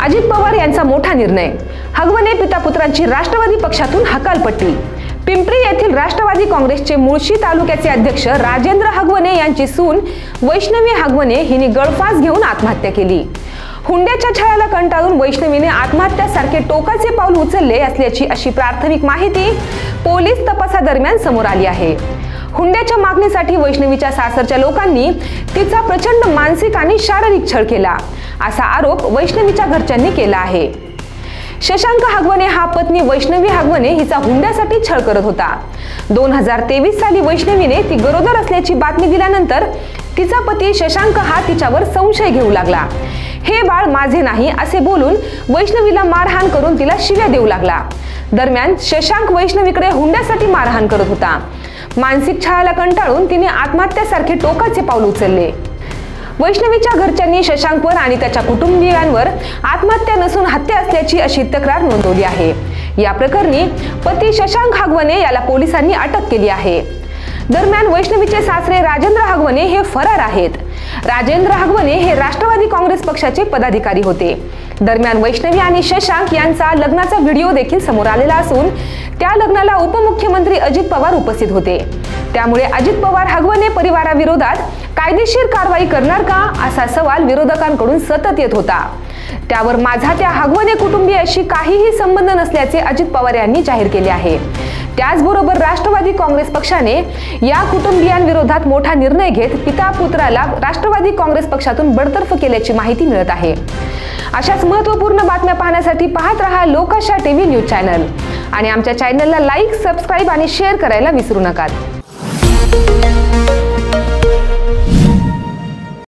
अजित पवार यांचा मोठा निर्णय, हगवणे पिता पुत्रांची राष्ट्रवादी पक्षातून हकालपट्टी। पिंपरी येथील राष्ट्रवादी काँग्रेसचे मुळशी तालुक्याचे अध्यक्ष राजेंद्र हगवणे यांची सून वैष्णवी हगवणे हिने गळफास घेऊन आत्महत्या केली। हुंड्याच्या छळाला कंटाळून वैष्णवीने आत्महत्यासारखे टोकाचे पाऊल उचलले असल्याची अशी प्राथमिक माहिती पोलीस तपासादरम्यान समोर आली आहे। हुंड्याच्या मागणीसाठी वैष्णवीच्या सासरच्या लोकांनी तिचा प्रचंड मानसिक आणि शारीरिक छळ केला असा आरोप वैष्णवीच्या घरच्यांनी केला आहे। शशांक हगवणे हा पत्नी वैष्णवी हगवणे हिचा हुंड्यासाठी छळ करत होता। 2023 साली वैष्णवीने ती गरोदर असल्याची बातमी दिल्यानंतर तिचा पती शशांक हा तिच्यावर संशय घेऊ लागला। हे बाळ माझे नाही असे बोलून वैष्णवीला मारहाण करून तिला शिव्या देऊ लागला। दरम्यान शशांक वैष्णवीकडे हुंड्यासाठी मारहाण करत होता। मानसिक छळाला कंटाळून तिने आत्महत्यासारखे टोकाचे पाऊल उचलले। वैष्णवीच्या घरच्यांनी शशांकवर आणि त्याच्या कुटुंबियांवर आत्महत्या नसून हत्या असल्याची अशी तक्रार नोंदवली आहे। या प्रकरणी पती शशांक हगवणे याला पोलिसांनी अटक केली आहे। दरम्यान वैष्णवीचे सासरे राजेंद्र हगवणे हे फरार आहेत। राजेंद्र हगवणे हे राष्ट्रवादी काँग्रेस पक्षाचे पदाधिकारी होते। दरम्यान वैष्णवी आणि शशांक यांचा लग्नाचा व्हिडिओ देखील समोर आलेला असून त्या लग्नाला उपमुख्यमंत्री अजित पवार उपस्थित होते। त्यामुळे अजित पवार हगवणे परिवाराविरोधात कायदेशीर कारवाई करणार का असा सवाल विरोधकांकडून सतत येत होता। त्यावर माझा त्या हगवणे कुटुंबियाशी काहीही संबंध नसल्याचे अजित पवार यांनी जाहीर केले आहे। त्याचबरोबर राष्ट्रवादी काँग्रेस पक्षाने या कुटुंबियांविरोधात मोठा निर्णय घेत पिता पुत्राला राष्ट्रवादी काँग्रेस पक्षातून बडतर्फ केल्याची माहिती मिळत आहे। अशाच महत्त्वपूर्ण बातम्या पाहण्यासाठी पाहत रहा लोकाशा टीव्ही न्यूज चॅनल आणि आमच्या चॅनलला लाईक, सबस्क्राईब आणि शेअर करायला विसरू नका।